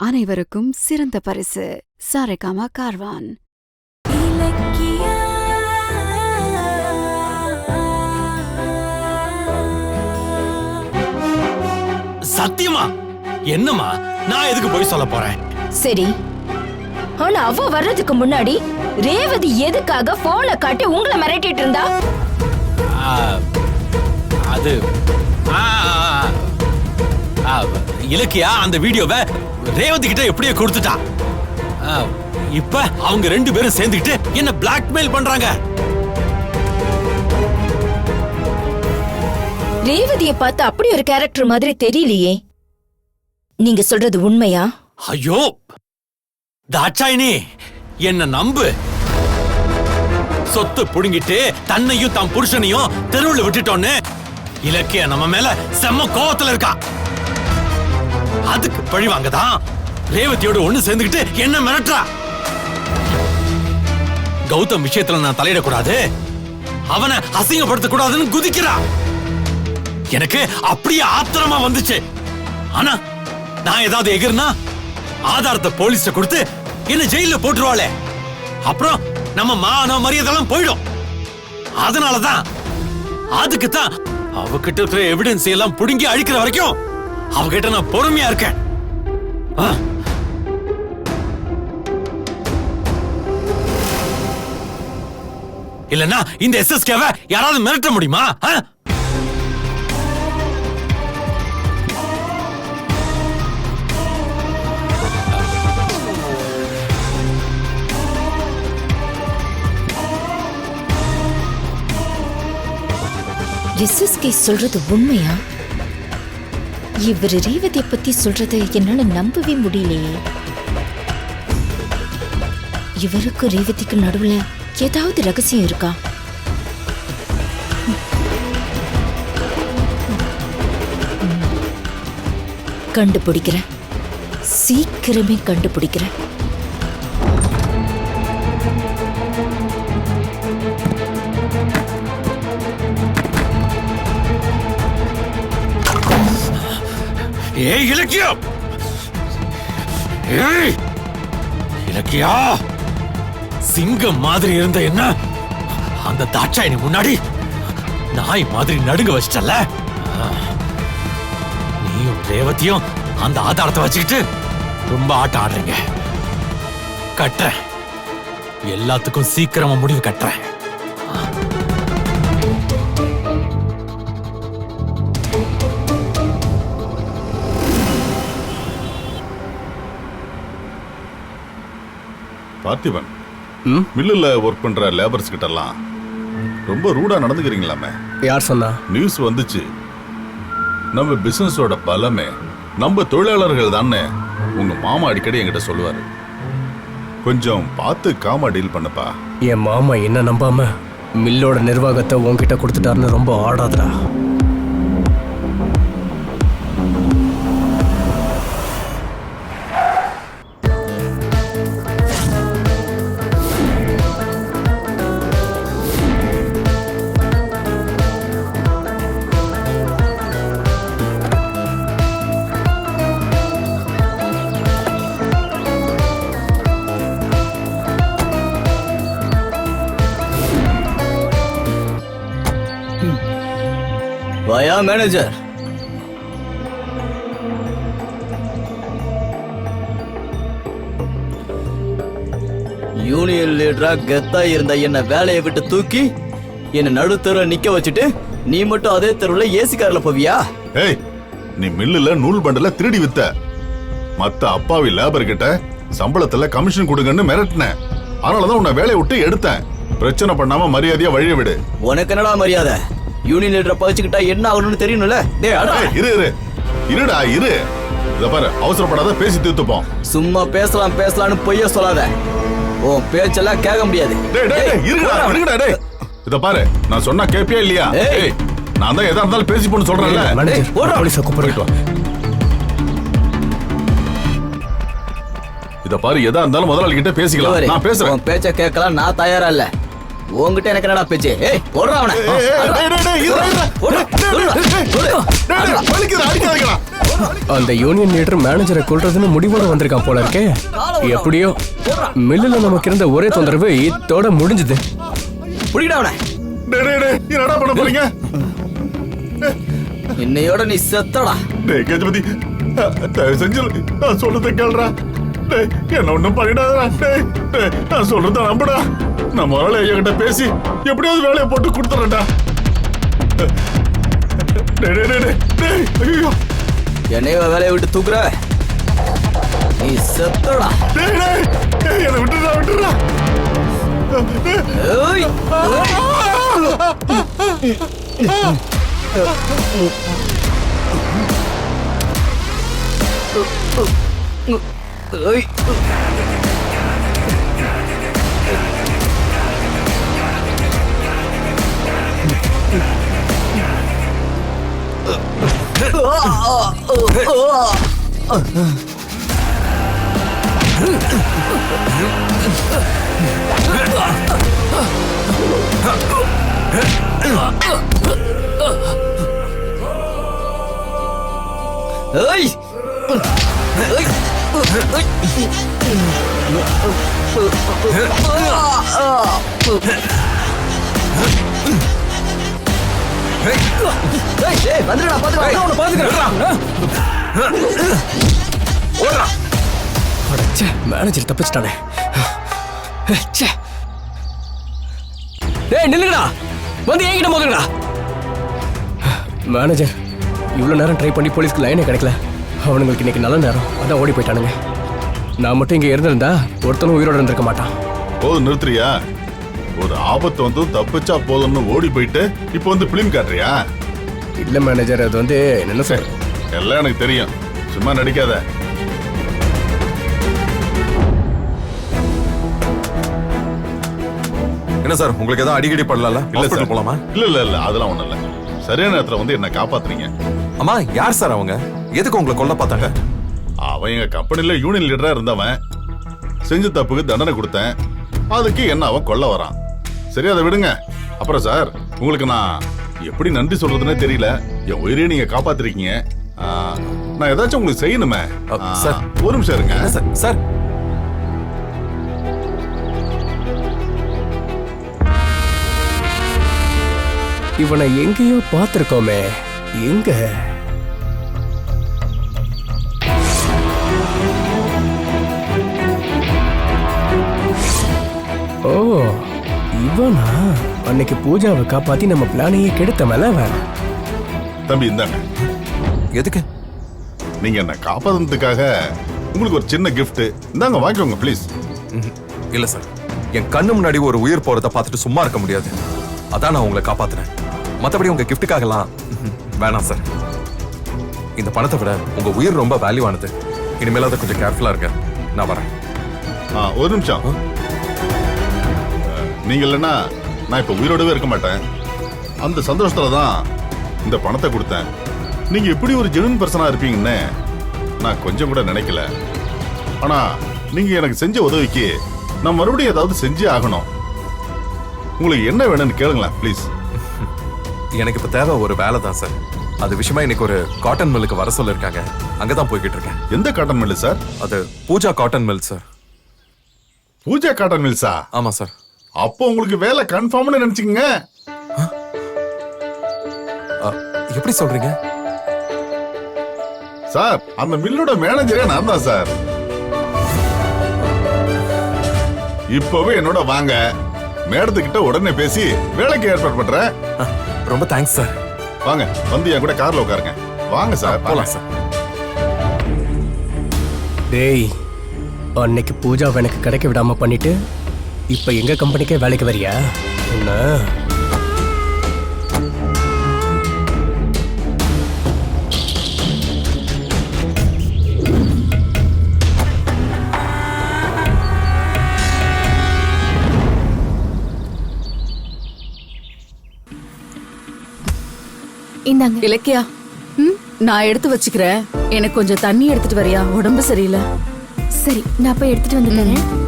அனைவருக்கும் சிறந்த பரிசு சாரேகாமா கார்வான். சத்தியமா என்னம்மா, நான் எதுக்கு போய் சொல்ல போறேன்? சரி, ஆனா அவ வர்றதுக்கு முன்னாடி ரேவதி எதுக்காக போனை காட்டி உங்களை மிரட்டிட்டு இருந்தா? அது இலக்கியா அந்த வீடியோவை ரேவதி கிட்ட எப்படியே கொடுத்துட்டா. இப்ப அவங்க 2 பேரும் சேர்ந்துக்கிட்டு என்ன பிளாக்மெயில் பண்றாங்க. ரேவதியை பார்த்து அப்படி ஒரு கேரக்டர் மாதிரி தெரியலையே. நீங்க சொல்றது உண்மையா? ஐயோ தாட்சாயினி, என்ன நம்பு. சொத்து புடுங்கிட்டு தன்னையும் தன் புருஷனையும் தெருவுல விட்டுட்டோன்னு இலக்கிய நம்ம மேல செம்ம கோவத்துல இருக்கா. அதுக்கு பழி வாங்கதான் ரேவதியோட ஒண்ணு சேர்ந்துக்கிட்டு என்ன மிரட்டுறா. கௌதம் விஷயத்துல நான் தலையிடக்கூடாது, அவனை அசிங்கப்படுத்த கூடாதுன்னு குதிக்கிறா. எனக்கு அப்படியே ஆத்திரமா வந்துச்சு. ஆனா நான் ஏதாவது எகிர்னா ஆதாரத்தை போலீஸ்ல கொடுத்து என்ன ஜெயில போட்டுருவாளே, அப்புறம் நம்ம மான மரியாதைலாம் போயிடும். அதனாலதான் அதுக்குத்தான் அவகிட்ட இருக்கிற எவிடன்ஸ் எல்லாம் புடுங்கி அழிக்கிற வரைக்கும் அவகிட்ட நான் பொறுமையா இருக்கேன். இல்லன்னா இந்த எஸ்எஸ்கேவை யாராவது மிரட்ட முடியுமா? எஸ்எஸ்கே சொல்றது உண்மையா? இவர் ரேவதியை பத்தி சொல்றதை என்னால நம்பவே முடியலையே. இவருக்கு ரேவதிக்கு நடுவுல ஏதாவது ரகசியம் இருக்கா? கண்டுபிடிக்கிறேன், சீக்கிரமே கண்டுபிடிக்கிறேன். ஏய் இலக்கியா, ஏய் இலக்கியா, சிங்கம் மாதிரி இருந்த என்ன அந்த தாட்சாயினி முன்னாடி நாய் மாதிரி நடுங்க வச்சிட்டல. நீயும் ரேவதியும் அந்த ஆதாரத்தை வச்சுக்கிட்டு ரொம்ப ஆட்டம் ஆடுறீங்க. கட்டுறேன், எல்லாத்துக்கும் சீக்கிரமா முடிவு கட்டுறேன். பார்த்திபன், மில்லுல ஒர்க் பண்ற லேபர்ஸ் கிட்ட எல்லாம் ரொம்ப ரூடா நடந்துக்கிறீங்களாமே. யார் சொன்னா? நியூஸ் வந்துச்சு. நம்ம பிசினஸோட பலமே நம்ம தொழிலாளர்கள் தானே உங்க மாமா அடிக்கடி என்கிட்ட சொல்லுவாரு. கொஞ்சம் பார்த்து காமா டீல் பண்ணப்பா. என் மாமா என்ன நம்பாம மில்லோட நிர்வாகத்தை உன்கிட்ட கொடுத்துட்டாருன்னு ரொம்ப ஆடாதடா. வாயா மேனேஜர். யூனியன் லீடரா கெத்தா இருந்த என்ன வேலையை விட்டு தூக்கி என்ன நடுத்தருவ நிக்க வச்சுட்டு நீ மட்டும் அதே தெருவுல ஏசி கார்ல போவியா? ஏய், நீ மில்லுல நூல் பண்டல திருடி வித்த. மத்த அப்பாவி லேபர் கிட்ட சம்பளத்துல கமிஷன் கொடுங்கன்னு மிரட்டின. அதனாலதான் உன்னை வேலையை விட்டு எடுத்தேன். பிரச்சனை பண்ணாம மரியாதையா வழிய விடு. உனக்கு என்னடா மரியாதை? யூனியன் லீடரை பகிச்சுக்கிட்டா என்ன ஆகணும்னு தெரியணும்ல. இருடா இரு. இத பாரு, அவசரப்படாத, பேசி தீர்த்துப்போம். சும்மா பேசலாம்னு பொய்ய சொல்லாத. ஓ பேச்செல்லாம் கேட்க முடியாது. இத பாரு, நான் சொன்னா கேப்பியா இல்லையா? நான் தான் எதா இருந்தாலும் பேசி போன்னு சொல்றேன்ல. இத பாரு, எதா இருந்தாலும் முதலாளி கிட்ட பேசிக்கலாம். நான் பேசுறேன். பேச்ச கேட்கலாம் நான் தயாரா இல்ல. உன்கிட்ட எனக்கு என்னடா பேச்சு? ஏய் போடுறா அவனை. அந்த யூனியன் லீடர் மேனேஜரை கொல்றதுன்னு முடிவோட வந்திருக்கான் போல இருக்கே. எப்படியோ மில்லுல நமக்கு இருந்த ஒரே தொந்தரவு இதோட முடிஞ்சது. புடிடா அவனை. என்னடா பண்ண போறீங்க? இன்னையோட நீ செத்தடா. டேய் கஜபதி, தயவு செஞ்சு நான் சொல்றதை கேளுடா. டேய் என்ன ஒண்ணும் பண்ணிடாதடா. டேய் நான் சொல்றதை நம்புடா. நான் முதல்ல என்கிட்ட பேசி எப்படியாவது வேலையை போட்டு கொடுத்துறேன்டா. ஐயோ என்னைய வேலையை விட்டு தூக்குற நீ செத்தடா. என்னை விட்டுறா. ஏய். ஏய். ஏய். வந்துடா மேனேஜர் தப்பிச்சிட்டானே. டேய் நில்லுங்கடா, வந்து என்கிட்ட மோதுங்கடா. மேனேஜர் இவ்வளவு நேரம் ட்ரை பண்ணி போலீஸ்க்கு லைனே கிடைக்கல. அவனுங்களுக்கு இன்னைக்கு நல்ல நேரம், அதான் ஓடி போயிட்டானுங்க. நான் மட்டும் இங்க இருந்திருந்தா ஒருத்தனும் உயிரோட இருந்திருக்க மாட்டான். போதும் நிறுத்துறியா? ஒரு ஆபத்து வந்து தப்பிச்சா போதும்னு ஓடி போயிட்டு இப்போ வந்து பிலிம் காட்டுறியா? இல்ல மேனேஜர், அது வந்து என்ன சார், எல்லாம் எனக்கு தெரியும், சும்மா நடிக்காத. என்ன சார் உங்களுக்கு ஏதாவது அடிக்கடி படலாம்ல? இல்ல சார், போலாமா? இல்ல அதெல்லாம் ஒண்ணும் இல்ல. சரியான நேரத்துல வந்து என்ன காப்பாத்துறீங்க. அம்மா யார் சார் அவங்க? எதுக்கு உங்களை கொல்ல பார்த்தாங்க? அவன் எங்க கம்பெனில யூனியன் லீடரா இருந்தவன். செஞ்ச தப்புக்கு தண்டனை கொடுத்தேன், அதுக்கு என்ன அவன் கொல்ல வரான். சரி அதை விடுங்க. அப்புறம் சார், உங்களுக்கு நான் எப்படி நன்றி சொல்றதுன்னே தெரியல. என் உயிரையே நீங்க காப்பாத்திருக்கீங்க. நான் ஏதாச்சும் உங்களுக்கு செய்யணுமே. சார் ஒரு நிமிஷம் இருங்க. சார் சார் இவனை எங்கேயோ பார்த்திருக்கோமே. எங்க? ஓ இவனா? அன்னைக்கு பூஜாவை காப்பாத்தி நம்ம பிளானையே கெடுத்த மேல வேணாம். தம்பி இந்தாங்க. எதுக்கு? நீங்க என்ன காப்பாத்துறதுக்காக உங்களுக்கு ஒரு சின்ன கிஃப்ட் இந்தாங்க, வாங்கிக்கோங்க ப்ளீஸ். இல்ல சார், என் கண்ணு முன்னாடி ஒரு உயிர் போறத பார்த்துட்டு சும்மா இருக்க முடியாது. அதான் நான் உங்களை காப்பாத்துறேன். மத்தபடி உங்க கிஃப்ட்டுக்காகலாம் வேணாம் சார். இந்த பணத்தை விட உங்க உயிர் ரொம்ப வேல்யூவானது. இனிமேல் அதை கொஞ்சம் கேர்ஃபுல்லா இருங்க. நான் வரேன். ஒரு நிமிஷம். நீங்க இல்லைன்னா நான் இப்ப உயிரோடவே இருக்க மாட்டேன். அந்த சந்தோஷத்துல தான் இந்த பணத்தை கொடுத்தேன். நீங்க இப்படி ஒரு ஜெனுவன் பர்சனா இருப்பீங்கன்னு நான் கொஞ்சம் கூட நினைக்கல. ஆனா நீங்க எனக்கு செஞ்ச உதவிக்கு நான் மறுபடியும் ஏதாவது செஞ்சே ஆகணும். உங்களுக்கு என்ன வேணும்னு கேளுங்களேன் ப்ளீஸ். எனக்கு இப்ப தேவை ஒரு வேலை தான் சார். அது விஷயமா இன்னைக்கு ஒரு காட்டன் மில்லுக்கு வர சொல்லிருக்காங்க. அங்கதான் போய்கிட்டு இருக்கேன். எந்த காட்டன் மில் சார்? அது Pooja cotton mill sir. Pooja cotton மில்ஸா? ஆமா சார். அப்போ உங்களுக்கு வேலை கன்ஃபார்ம்னு நினைச்சுக்கங்க. எப்படி சொல்றீங்க சார்? அந்த மில்லோட மேனேஜரே நான் தான் சார். இப்பவே என்னோட வாங்க, மேடத்துக்கிட்ட உடனே பேசி வேலைக்கு ஏற்பாடு பண்றேன். ரொம்ப தேங்க்ஸ் சார். வாங்க, வந்து என் கூட கார்ல உட்காருங்க. வாங்க சார், போலாம் சார். டேய், அன்னைக்கு பூஜாவை எனக்கு கிடைக்க விடாம பண்ணிட்டு இப்ப எங்க கம்பெனிக்கே வேலைக்கு வரியா? என்ன இந்தாங்க. இலக்கியா, நான் எடுத்து வச்சுக்கிறேன். எனக்கு கொஞ்சம் தண்ணி எடுத்துட்டு வரியா? உடம்பு சரியில்லை. சரி, நான் போய் எடுத்துட்டு வந்துட்டேன்.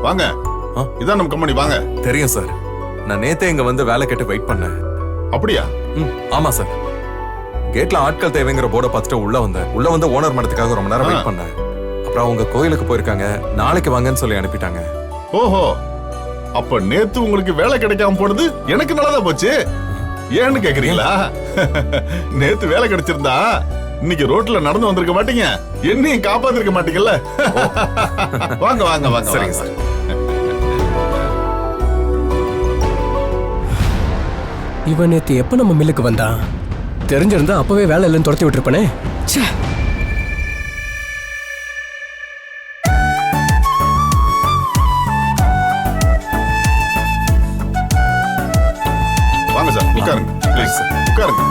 வாங்க. இதான் நம்ம கம்பெனி, வாங்க. தெரியும் சார். நான் நேத்தே இங்க வந்து வேலை கேட்டு வெயிட் பண்ணேன். அப்படியா? ஆமா சார். கேட்ல ஆட்கள் தேவைங்கிற போர்டை பார்த்துட்டு உள்ள வந்து ஓனர் மடத்துக்காக ரொம்ப நேரம் வெயிட் பண்ணேன். அப்புறம் அவங்க கோயிலுக்கு போயிருக்காங்க, நாளைக்கு வாங்கன்னு சொல்லி அனுப்பிட்டாங்க. ஓஹோ, அப்ப நேத்து உங்களுக்கு வேலை கிடைக்காம போனது எனக்கு நல்லதா போச்சு. ஏன்னு கேக்குறீங்களா? நேத்து வேலை கிடைச்சிருந்தா இன்னைக்கு ரோட்ல நடந்து வந்திருக்க மாட்டீங்க, என்னையும் காப்பாத்திருக்க மாட்டீங்கல்ல. வாங்க வாங்க வாங்க. சரிங்க சார். இவன் நேத்து எப்ப நம்ம மில்லுக்கு வந்தான்? தெரிஞ்சிருந்தா அப்பவே வேலை இல்லைன்னு துரத்தி விட்டுருப்பனே. வாங்க சார், உட்காருங்க ப்ளீஸ். உட்காருங்க.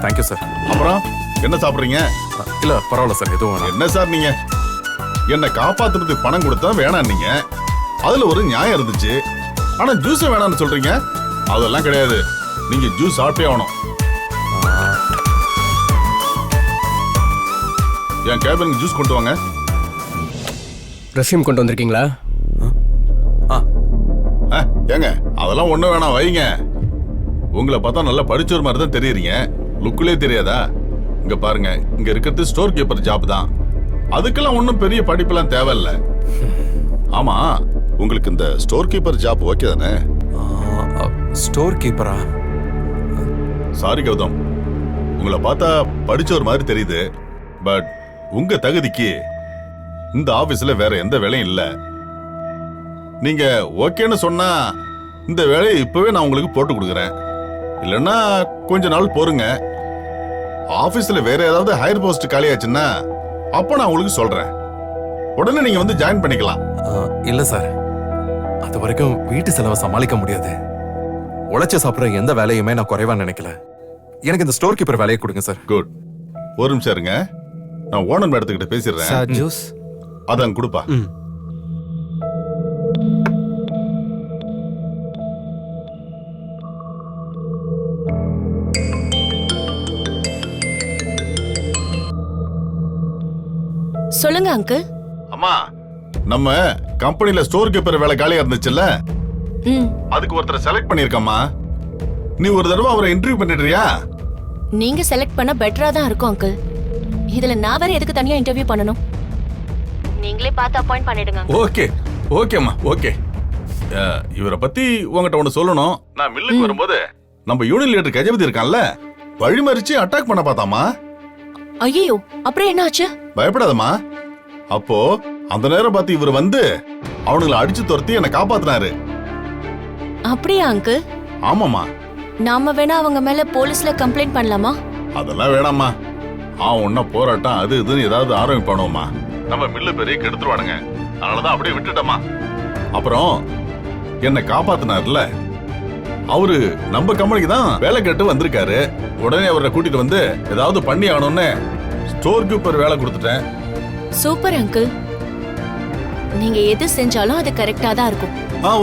Thank you sir. அப்புறம் என்ன சாப்பிடுறீங்க? இல்ல பரவாயில்ல சார், எதுவும் வேணாம். என்ன சார் நீங்க என்ன காப்பாத்துறதுக்கு பணம் கொடுத்தா வேணாம் நீங்க, அதுல ஒரு நியாயம் இருந்துச்சு. ஆனா ஜூஸ் வேணாம்னு சொல்றீங்க. அதெல்லாம் கிடையாது, நீங்க ஜூஸ் சாப்பிட்டே ஆகணும். என் கேபினுக்கு ஜூஸ் கொண்டு வாங்க. ரெஸ்யூம் கொண்டு வந்திருக்கீங்களா? ஏங்க அதெல்லாம் ஒண்ணும் வேணாம், வைங்க. உங்களை பார்த்தா நல்லா படிச்ச மாதிரி தான் தெரியுறீங்க, லுக்குலே தெரியாதா? இங்க பாருங்க, இங்க இருக்கிறது ஸ்டோர் கீப்பர் ஜாப் தான். அதுக்கெல்லாம் ஒன்றும் பெரிய படிப்பெல்லாம் தேவையில்ல. ஆமா, உங்களுக்கு இந்த ஸ்டோர் கீப்பர் ஜாப் ஓகே தானே? ஸ்டோர் கீப்பரா? சாரி கௌதம், உங்களை பார்த்தா படிச்ச ஒரு மாதிரி தெரியுது. பட் உங்க தகுதிக்கு இந்த ஆபீஸ்ல வேற எந்த வேலையும் இல்ல. நீங்க ஓகேன்னு சொன்னா இந்த வேலையை இப்பவே நான் உங்களுக்கு போட்டு கொடுக்குறேன். இல்லைன்னா கொஞ்ச நாள் பொறுங்க. ஆபீஸ்ல வேற ஏதாவது ஹையர் போஸ்ட் காலியாச்சுன்னா அப்ப நான் உங்களுக்கு சொல்றேன். உடனே நீங்க வந்து ஜாயின் பண்ணிக்கலாம். இல்ல சார், அது வரைக்கும் வீட்டு செலவை சமாளிக்க முடியாது. உழைச்சு சாப்பிடுற எந்த வேலையுமே நான் குறைவா நினைக்கல. எனக்கு இந்த ஸ்டோர் கீப்பர் வேலையை கொடுங்க சார். குட். ஒரு நிமிஷம் இருங்க, நான் ஓனர் மேடத்துக்கிட்ட பேசிடுறேன். ஜூஸ் அதான் கொடுப்பா. சொல்லுங்க அங்கிள். அம்மா, நம்ம கம்பெனில ஸ்டோர் கீப்பர் வேலை காலியா இருந்துச்சுல்ல, அதுக்கு ஒருத்தரை செலக்ட் பண்ணிருக்கம்மா. நீ ஒரு தடவை அவரை இன்டர்வியூ பண்ணிடுறியா? நீங்க செலக்ட் பண்ண பெட்டரா தான் இருக்கும் அங்கிள். இதுல நான் வேற எதுக்கு தனியா இன்டர்வியூ பண்ணனும்? நீங்களே பார்த்து அப்பாயிண்ட் பண்ணிடுங்க. ஓகே ஓகேம்மா, ஓகே. இவரை பத்தி உங்ககிட்ட ஒண்ணு சொல்லணும். நான் மில்லுக்கு வரும்போது நம்ம யூனியன் லீடர் கஜபதி இருக்கான்ல, வழிமறிச்சு அட்டாக் பண்ண பார்த்தாமா. ஐயோ, அப்புறம் என்ன ஆச்சு? பயப்படாதம்மா. அப்போ அந்த நேரம் பார்த்து இவர் வந்து அவனுங்களை அடிச்சு துரத்தி என்னை காப்பாத்தினாரு. அப்படியா அங்கிள்? ஆமாமா. நாம வேணா அவங்க மேல போலீஸ்ல கம்ப்ளைண்ட் பண்ணலாமா? அதெல்லாம் வேணாமா. ஒன்ன போராட்டம் அது இதுன்னு ஏதாவது ஆரம்பிப்பானுமா, நம்ம மில்லு பெரிய கெடுத்துருவானுங்க. அதனாலதான் அப்படியே விட்டுட்டோமா. அப்புறம் என்னை காப்பாத்தினார்ல, அவரு நம்ம கம்பெனிக்கு தான் வேலை கேட்டு வந்திருக்காரு. உடனே அவரை கூட்டிட்டு வந்து ஏதாவது பண்ணி ஆகணும்னு ஸ்டோர் கீப்பர் வேலை கொடுத்துட்டேன். Super uncle. நீங்க எது செஞ்சாலும் அது கரெக்டா தான் இருக்கும்.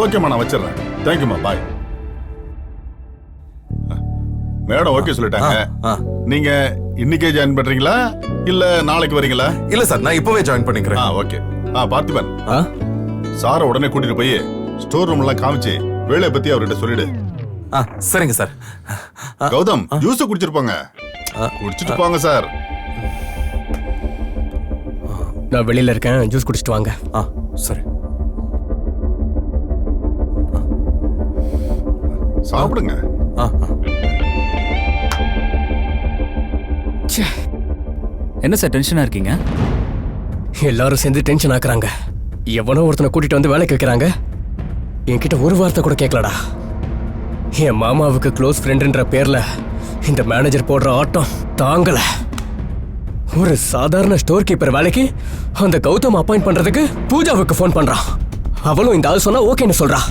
ஓகேம்மா, நான் வச்சிடுறேன். தேங்க்யூமா, பாய். மேடம் ஓகே சொல்லிட்டாங்க. நீங்க இன்னைக்கே ஜாயின் பண்றீங்களா இல்ல நாளைக்கு வரீங்களா? இல்ல சார், நான் இப்பவே ஜாயின் பண்ணிக்கிறேன். ஓகே. பார்த்திபன், சார உடனே கூட்டிட்டு போய் ஸ்டோர் ரூம் எல்லாம் காமிச்சு வேலையை பத்தி அவர்கிட்ட சொல்லிடு. சரிங்க சார். கௌதம், ஜூஸ் குடிச்சிருப்பாங்க, குடிச்சிட்டு போங்க சார். நான் வெளியில இருக்கேன், ஜூஸ் குடிச்சிட்டு வாங்க. சரி. சாப்பிடுங்க. என்ன சார் டென்ஷனா இருக்கீங்க? எல்லாரும் சேர்ந்து டென்ஷன் ஆக்குறாங்க. எவனோ ஒருத்தனை கூட்டிட்டு வந்து வேலைக்கு வைக்கிறாங்க. என்கிட்ட ஒரு வார்த்தை கூட கேட்கலடா. என் மாமாவுக்கு க்ளோஸ் ஃப்ரெண்டுன்ற பேர்ல இந்த மேனேஜர் போடுற ஆட்டம் தாங்கல. ஒரு சாதாரண ஸ்டோர் கீப்பர் வேலைக்கு அந்த கௌதம் அப்பாயிண்ட் பண்றதுக்கு பூஜாவுக்கு ஃபோன் பண்றான். அவளும் இந்த ஆள் சொன்னா ஓகேன்னு சொல்றா.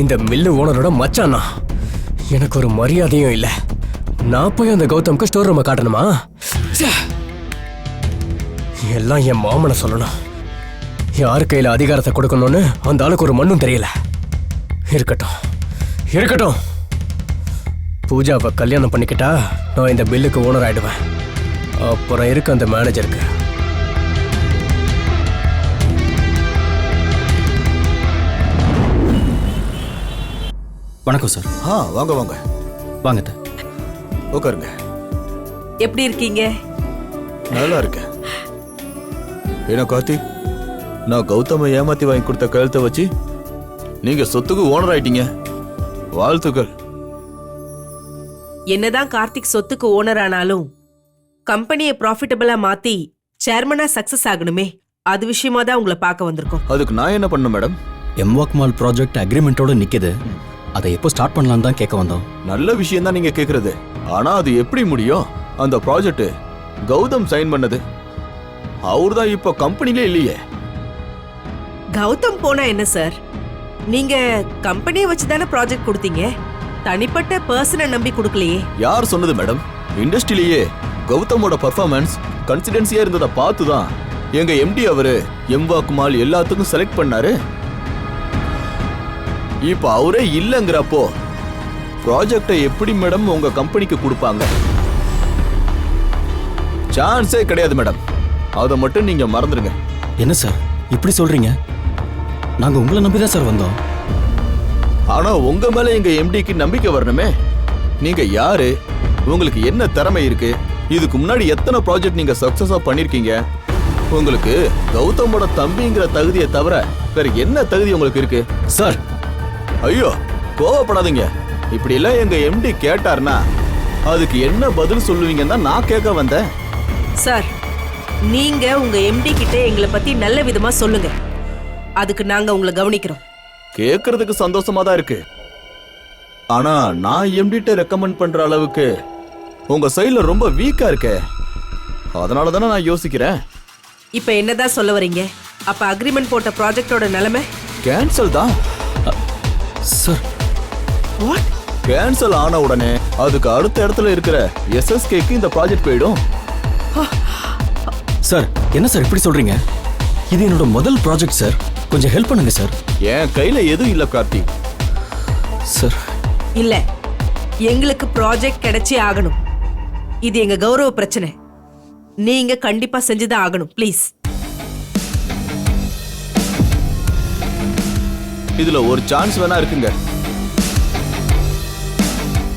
இந்த மில்லு ஓனரோட மச்சானா, எனக்கு ஒரு மரியாதையும் இல்ல. நான் போய் அந்த கௌதம்க்கு ஸ்டோர் ரூமை காட்டணுமா? எல்லாம் என் மாமனை சொல்லணும். யாரு கையில அதிகாரத்தை கொடுக்கணும்னு அந்த ஆளுக்கு ஒரு மண்ணும் தெரியல. இருக்கட்டும் இருக்கட்டும். பூஜாவை கல்யாணம் பண்ணிக்கிட்டா நான் இந்த பில்லுக்கு ஓனர் ஆயிடுவேன். அப்புறம் இருக்கு அந்த மேனேஜருக்கு. வணக்கம் சார். வாங்க வாங்க வாங்க. உட்காருங்க. எப்படி இருக்கீங்க? நல்லா இருக்கேன். ஏன்னா கார்த்திக், நான் கௌதம ஏமாத்தி வாங்கி கொடுத்த கழுத்தை வச்சு நீங்க சொத்துக்கு ஓனர் ஆயிட்டீங்க. வாழ்த்துக்கள். என்னதான் கார்த்திக் சொத்துக்கு ஓனர் ஆனாலும் கம்பெனியை ப்ராஃபிட்டபிளா மாத்தி சேர்மனா சக்சஸ் ஆகணுமே, அது விஷயமா தான் உங்களை பார்க்க வந்திருக்கோம். அதுக்கு நான் என்ன பண்ணணும் மேடம்? எம்வாக் மால் ப்ராஜெக்ட் அக்ரிமெண்டோட நிக்குது. அதை எப்போ ஸ்டார்ட் பண்ணலாம் தான் கேட்க வந்தோம். நல்ல விஷயம் தான் நீங்க கேக்குறது. ஆனா அது எப்படி முடியும்? அந்த ப்ராஜெக்ட் கௌதம் சைன் பண்ணது. அவர் தான் இப்ப கம்பெனிலே இல்லையே. கௌதம் போனா என்ன சார்? நீங்க கம்பெனியை வச்சு தானே ப்ராஜெக்ட் கொடுத்தீங்க, தனிப்பட்ட பர்சனை நம்பி கொடுக்கலையே. யார் சொன்னது மேடம்? இண்டஸ்ட்ரியிலேயே கௌதமோட பர்ஃபார்மன்ஸ் கன்சிடென்சியா இருந்ததை பார்த்து தான் எங்க எம்டி அவரு எம்வாக் மால் எல்லாத்துக்கும் செலக்ட் பண்ணாரு. இப்ப அவரே இல்லங்கிறப்போ ப்ராஜெக்டை எப்படி மேடம் உங்க கம்பெனிக்கு கொடுப்பாங்க? சான்ஸே கிடையாது மேடம். அதை மட்டும் நீங்க மறந்துடுங்க. என்ன சார் இப்படி சொல்றீங்க? நாங்க உங்களை நம்பி தான் சார் வந்தோம். ஆனா உங்க மேல எங்க எம்டிக்கு நம்பிக்கை வரணுமே. நீங்க யாரு? உங்களுக்கு என்ன திறமை இருக்கு? இதுக்கு முன்னாடி எத்தனை ப்ராஜெக்ட் நீங்க சக்சஸா பண்ணிருக்கீங்க? உங்களுக்கு கௌதமோட தம்பிங்கிற தகுதியை தவிர வேற என்ன தகுதி உங்களுக்கு இருக்கு? சார் ஐயோ கோவப்படாதீங்க. இப்படி எல்லாம் எங்க எம்டி கேட்டார்னா அதுக்கு என்ன பதில் சொல்லுவீங்கன்னா நான் கேட்க வந்தேன். சார், நீங்க உங்க எம்டி கிட்ட எங்களை பத்தி நல்ல விதமா சொல்லுங்க. அதுக்கு நாங்க உங்களை கவனிக்கிறோம். கேட்கறதுக்கு சந்தோஷமா தான் இருக்கு. ஆனா நான் எம்டிட்ட ரெக்கமெண்ட் பண்ற அளவுக்கு உங்க சைடுல ரொம்ப வீக்கா இருக்கே. அதனால தானே நான் யோசிக்கிறேன். இப்ப என்னதான் சொல்ல வரீங்க? அப்ப அக்ரிமெண்ட் போட்ட ப்ராஜெக்டோட நிலைமை கேன்சல் தான் சார். வாட்? கேன்சல் ஆன உடனே அதுக்கு அடுத்த இடத்துல இருக்கிற எஸ்எஸ்கேக்கு இந்த ப்ராஜெக்ட் போயிடும். சார் என்ன சார் இப்படி சொல்றீங்க? இது என்னோட முதல் ப்ராஜெக்ட் சார். கொஞ்சம் ஹெல்ப் பண்ணுங்க சார். என் கையில எதுவும் இல்ல கார்த்திக். சார் இல்ல, எங்களுக்கு ப்ராஜெக்ட் கிடைச்சே ஆகணும். இது எங்க கௌரவ பிரச்சனை. நீங்க கண்டிப்பா செஞ்சுதான் ஆகணும். ப்ளீஸ். இதுல ஒரு சான்ஸ் வேணா இருக்குங்க.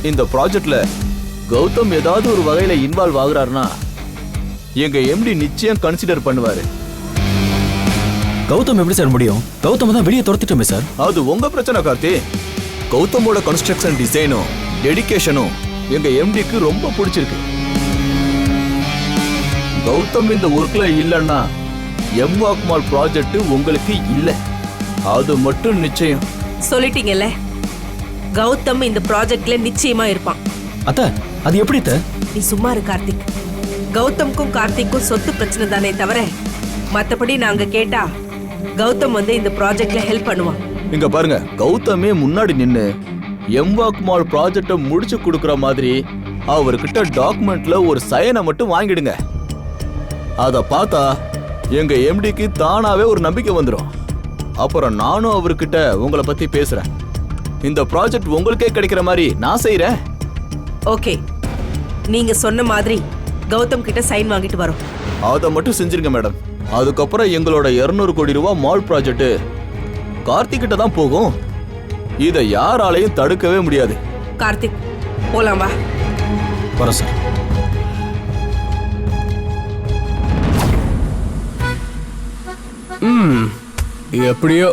இந்த ப்ராஜெக்ட்ல கௌதம் ஏதாவது ஒரு வகையில இன்வால்வ் ஆகுறாருன்னா எங்க எம்டி நிச்சயம் கன்சிடர் பண்ணுவாரு. கௌதம் எப்படி சார் முடியும்? கௌதம் தான் வெளியே துரத்திட்டோமே சார். அது உங்க பிரச்சனை கார்த்தி. கௌதமோட கன்ஸ்ட்ரக்ஷன் டிசைனும் டெடிகேஷனும் எங்க எம்டிக்கு ரொம்ப பிடிச்சிருக்கு. கௌதம் இந்த ஒர்க்ல இல்லன்னா எம்வாக் மால் ப்ராஜெக்ட் உங்களுக்கு இல்ல. அது மட்டும் நிச்சயம். சொல்லிட்டீங்கல்ல, கௌதம் இந்த ப்ராஜெக்ட்ல நிச்சயமா இருப்பான். அத்த அது எப்படி அத்த? நீ சும்மா இரு கார்த்திக். கௌதம்க்கும் கார்த்திக்கும் சொத்து பிரச்சனை தானே தவிர மத்தபடி நாங்க கேட்டா கௌதம் வந்து இந்த ப்ராஜெக்ட்ல ஹெல்ப் பண்ணுவான். இங்க பாருங்க, கௌதமே முன்னாடி நின்னு எம்வாக் மால் ப்ராஜெக்ட முடிச்சு கொடுக்கற மாதிரி அவர்கிட்ட டாக்குமெண்ட்ல ஒரு சைனை மட்டும் வாங்கிடுங்க. அத பார்த்தா எங்க எம்டிக்கு தானாவே ஒரு நம்பிக்கை வந்துடும். அப்புறம் நானும் அவர்கிட்ட உங்களை பத்தி பேசுறேன். இந்த ப்ராஜெக்ட் உங்களுக்கே கிடைக்கிற மாதிரி நான் செய்யறேன். ஓகே, நீங்க சொன்ன மாதிரி கௌதம் கிட்ட சைன் வாங்கிட்டு வரோம். அதை மட்டும் செஞ்சிருங்க மேடம். அதுக்கப்புறம் எங்களோட 200 கோடி ரூபாய் மால் ப்ராஜெக்ட் கார்த்திக் கிட்ட தான் போகும். இதை யாராலையும் தடுக்கவே முடியாது. கார்த்திக், போலாம் வா. வரோம் சார். எப்படியோ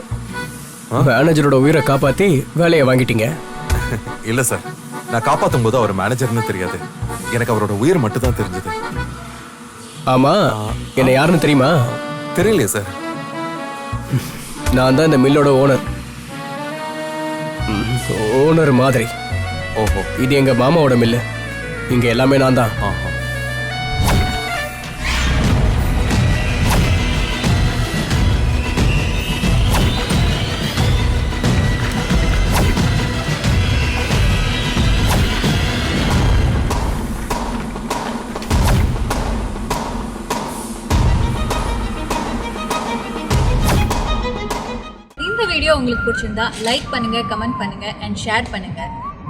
மேனேஜரோட உயிரை காப்பாத்தி வேலையை வாங்கிட்டீங்க. இல்ல சார், நான் காப்பாத்தும் போது அவர் மேனேஜர்னு தெரியாது. எனக்கு அவரோட உயிர் மட்டும் தான் தெரிஞ்சது. ஆமா, என்ன யாருன்னு தெரியுமா? தெரியலையே சார். நான் தான் இந்த மில்லோட ஓனர். ஓனர் மாதிரி. ஓஹோ, இது எங்க மாமாவோட மில்லு. இங்க எல்லாமே நான் தான். ஆஹா. வீடியோ உங்களுக்கு பிடிச்சிருந்தா லைக் பண்ணுங்க, கமெண்ட் பண்ணுங்க அண்ட் ஷேர் பண்ணுங்க.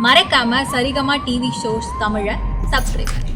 மறக்காம சரிகமா டிவி ஷோஸ் தமிழை சப்ஸ்கிரைப் பண்ணுங்க.